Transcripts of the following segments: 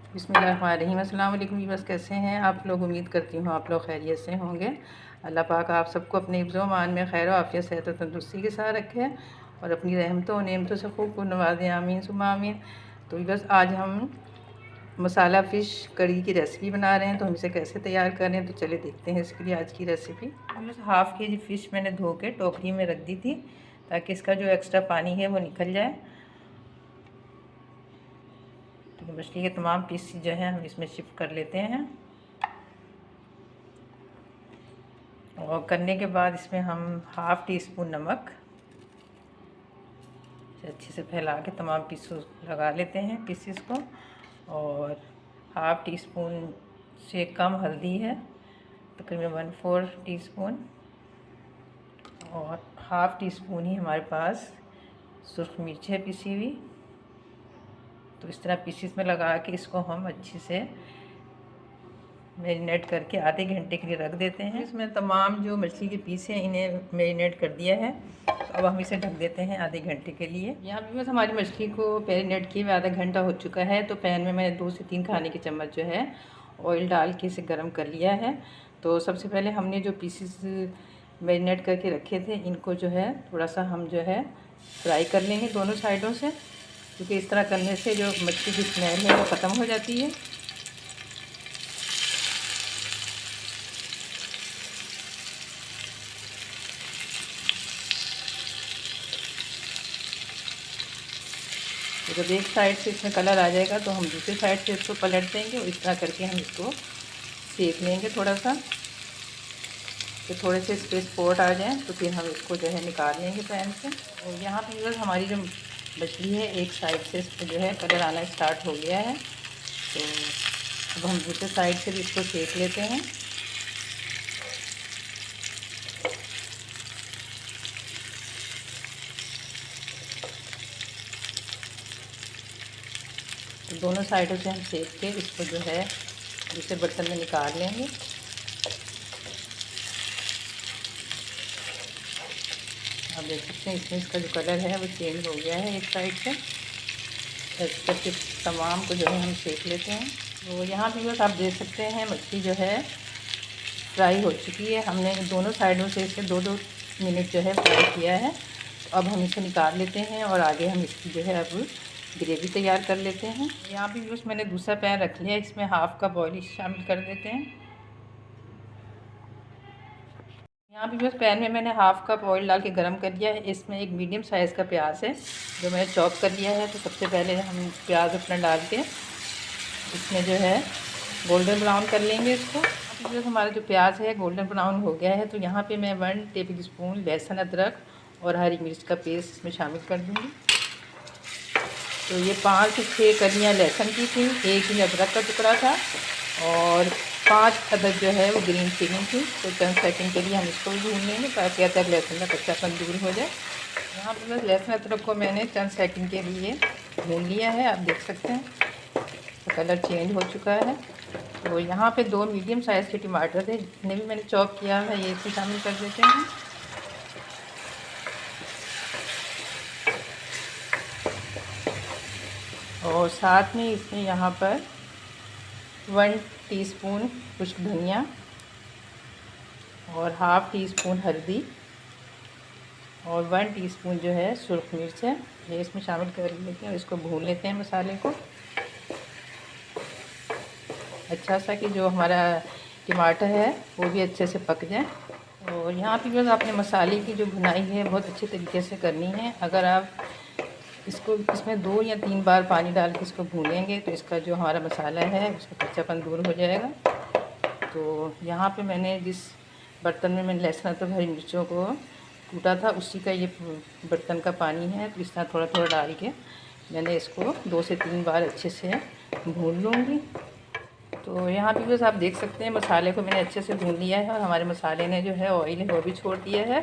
बिस्मिल्लाहिर्रहमानिर्रहीम। अस्सलाम वालेकुम। बस कैसे हैं आप लोग? उम्मीद करती हूँ आप लोग खैरियत से होंगे। अल्लाह पाक आप सबको अपने हिफ्ज़ मान में खैर आफ़ियत सेहत और तंदुरुस्ती के साथ रखे और अपनी रहमतों और नेमतों से खूब नवाज़ें। आमीन सुम्मा आमीन। तो बस आज हम मसाला फ़िश कड़ी की रेसिपी बना रहे हैं, तो हम इसे कैसे तैयार कर रहे हैं तो चले देखते हैं इसके लिए आज की रेसिपी। बस हाफ़ के जी फ़िश मैंने धो के टोकरी में रख दी थी ताकि इसका जो एक्स्ट्रा पानी है वो निकल जाए। तो मछली के तमाम पीस जो है हम इसमें शिफ्ट कर लेते हैं और करने के बाद इसमें हम हाफ़ टी स्पून नमक अच्छे से फैला के तमाम पीस लगा लेते हैं पीसीस को, और हाफ़ टी स्पून से कम हल्दी है, तकरीबन 1/4 टीस्पून, और हाफ़ टी स्पून ही हमारे पास सुर्ख मिर्च है पिसी हुई। तो इस तरह पीसीस में लगा के इसको हम अच्छे से मैरिनेट करके आधे घंटे के लिए रख देते हैं। इसमें तमाम जो मछली के पीस हैं इन्हें मैरिनेट कर दिया है, तो अब हम इसे ढक देते हैं आधे घंटे के लिए। यहाँ भी बस हमारी मछली को मैरिनेट किए हुए आधा घंटा हो चुका है। तो पैन में मैंने 2 से 3 खाने के चम्मच जो है ऑयल डाल के इसे गर्म कर लिया है। तो सबसे पहले हमने जो पीसीस मैरिनेट करके रखे थे इनको जो है थोड़ा सा हम जो है फ्राई कर लेंगे दोनों साइडों से, क्योंकि इस तरह करने से जो मछली की स्मेल है वो ख़त्म हो जाती है। तो जब एक साइड से इसमें कलर आ जाएगा तो हम दूसरी साइड से इसको पलट देंगे और इस तरह करके हम इसको सेक लेंगे थोड़ा सा, तो थोड़े से इसके स्पॉट आ जाएं तो फिर हम इसको जो है निकाल लेंगे पैन से। और यहाँ पर बस हमारी जो मछली है एक साइड से इस पर जो है कलर आना स्टार्ट हो गया है, तो अब हम दूसरे साइड से भी इसको सेक लेते हैं। तो दोनों साइडों से हम सेक के इसको जो है दूसरे बर्तन में निकाल लेंगे। आप देख सकते हैं इसमें इसका जो कलर है वो चेंज हो गया है एक साइड से। ऐसे करके तमाम को जो है हम सेक लेते हैं। तो यहाँ भी बस आप देख सकते हैं मछली जो है फ्राई हो चुकी है। हमने दोनों साइडों से इसे 2-2 मिनट जो है फ्राई किया है। तो अब हम इसे निकाल लेते हैं और आगे हम इसकी जो है अब ग्रेवी तैयार कर लेते हैं। यहाँ भी बस मैंने दूसरा पैन रख लिया है, इसमें हाफ़ कप ऑयल शामिल कर देते हैं। यहाँ भी बस पैन में मैंने हाफ़ कप ऑयल डाल के गरम कर लिया है। इसमें एक मीडियम साइज़ का प्याज है जो मैंने चॉप कर लिया है। तो सबसे पहले हम प्याज अपना डाल के इसमें जो है गोल्डन ब्राउन कर लेंगे इसको। अभी जो हमारा जो प्याज है गोल्डन ब्राउन हो गया है, तो यहाँ पे मैं 1 टेबल स्पून लहसुन अदरक और हरी मिर्च का पेस्ट इसमें शामिल कर दूँगी। तो ये 5 से 6 कलियाँ लहसुन की थी, 1 ही अदरक का टुकड़ा था और 5 अदद जो है वो ग्रीन चिली थी। तो चंद सेकंड के लिए हम इसको भी भून लेंगे ताकि अदरक लहसुन का कच्चापन दूर हो जाए। यहाँ पर बस लहसुन अदरक को मैंने चंद सेकंड के लिए भून लिया है। आप देख सकते हैं तो कलर चेंज हो चुका है। तो यहाँ पे 2 मीडियम साइज़ के टमाटर थे जितने भी मैंने चॉप किया है ये इसमें शामिल कर देते हैं। और साथ में इसमें यहाँ पर 1 टीस्पून खुश्क धनिया और हाफ़ टी स्पून हल्दी और 1 टीस्पून जो है सुर्ख मिर्च है, ये इसमें शामिल कर लेते हैं और इसको भून लेते हैं मसाले को अच्छा सा कि जो हमारा टमाटर है वो भी अच्छे से पक जाए। और यहाँ पे बस आपने मसाले की जो भुनाई है बहुत अच्छे तरीके से करनी है। अगर आप इसको इसमें 2 या 3 बार पानी डाल के इसको भूनेंगे तो इसका जो हमारा मसाला है उसका कच्चापन दूर हो जाएगा। तो यहाँ पे मैंने जिस बर्तन में मैंने लहसुन और हरी मिर्चों को कूटा था उसी का ये बर्तन का पानी है। तो इस तरह थोड़ा थोड़ा डाल के मैंने इसको 2 से 3 बार अच्छे से भून लूँगी। तो यहाँ भी बस आप देख सकते हैं मसाले को मैंने अच्छे से भून लिया है और हमारे मसाले ने जो है ऑयल है वो भी छोड़ दिया है।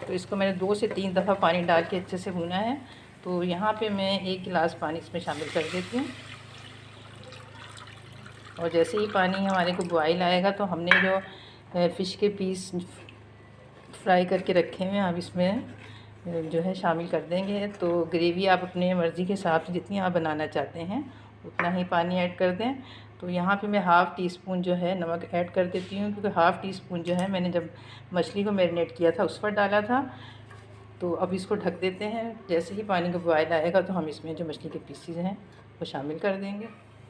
तो इसको मैंने 2 से 3 दफ़ा पानी डाल के अच्छे से भुना है। तो यहाँ पे मैं 1 गिलास पानी इसमें शामिल कर देती हूँ। और जैसे ही पानी हमारे को बॉयल आएगा तो हमने जो फ़िश के पीस फ्राई करके रखे हुए हैं अब इसमें जो है शामिल कर देंगे। तो ग्रेवी आप अपने मर्ज़ी के हिसाब से जितनी आप बनाना चाहते हैं उतना ही पानी ऐड कर दें। तो यहाँ पे मैं हाफ़ टी स्पून जो है नमक ऐड कर देती हूँ, क्योंकि हाफ़ टी स्पून जो है मैंने जब मछली को मैरिनेट किया था उस पर डाला था। तो अब इसको ढक देते हैं। जैसे ही पानी का बॉयल आएगा तो हम इसमें जो मछली के पीसीज हैं वो शामिल कर देंगे।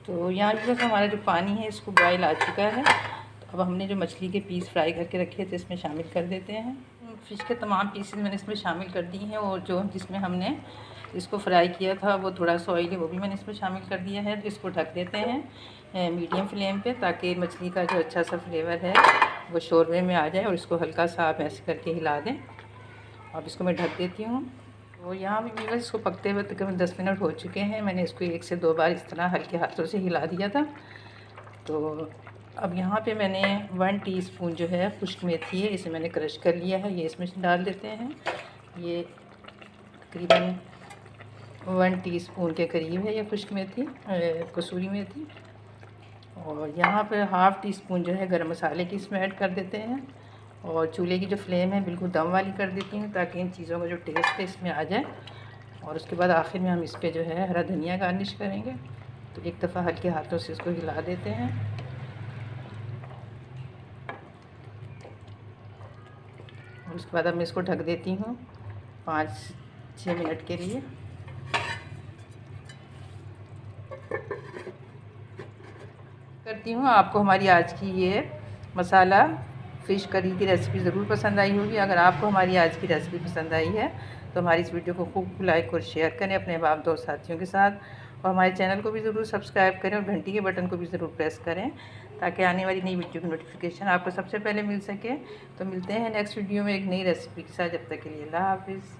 तो यहाँ पे बस हमारा जो पानी है इसको बॉयल आ चुका है। तो अब हमने जो मछली के पीस फ्राई करके रखे थे इसमें शामिल कर देते हैं। फ़िश के तमाम पीसेस मैंने इसमें शामिल कर दी हैं, और जो जिसमें हमने इसको फ्राई किया था वो थोड़ा सा ऑयल है वो भी मैंने इसमें शामिल कर दिया है। तो इसको ढक देते हैं मीडियम फ्लेम पे, ताकि मछली का जो अच्छा सा फ्लेवर है वो शोरबे में आ जाए। और इसको हल्का सा आप ऐसे करके हिला दें। अब इसको मैं ढक देती हूँ। तो यहाँ भी बस इसको पकते हुए तकरीबन 10 मिनट हो चुके हैं। मैंने इसको 1 से 2 बार इस तरह हल्के हाथों से हिला दिया था। तो अब यहाँ पे मैंने 1 टीस्पून जो है खुश्क मेथी है, इसे मैंने क्रश कर लिया है, ये इसमें डाल देते हैं। ये तकरीबन 1 टीस्पून के करीब है ये खुश्क मेथी, कसूरी मेथी। और यहाँ पर हाफ़ टी स्पून जो है गरम मसाले की इसमें ऐड कर देते हैं। और चूल्हे की जो फ्लेम है बिल्कुल दम वाली कर देती हूँ, ताकि इन चीज़ों का जो टेस्ट है इसमें आ जाए। और उसके बाद आखिर में हम इस पर जो है हरा धनिया गार्निश करेंगे। तो एक दफ़ा हल्के हाथों से इसको हिला देते हैं। और उसके बाद अब मैं इसको ढक देती हूँ 5-6 मिनट के लिए। करती हूँ आपको हमारी आज की ये मसाला फ़िश करी की रेसिपी ज़रूर पसंद आई होगी। अगर आपको हमारी आज की रेसिपी पसंद आई है तो हमारी इस वीडियो को खूब लाइक और शेयर करें अपने अहबाब दोस्त साथियों के साथ, और हमारे चैनल को भी ज़रूर सब्सक्राइब करें और घंटी के बटन को भी ज़रूर प्रेस करें, ताकि आने वाली नई वीडियो की नोटिफिकेशन आपको सबसे पहले मिल सके। तो मिलते हैं नेक्स्ट वीडियो में एक नई रेसिपी के साथ। जब तक के लिए अल्लाह हाफ़िज़।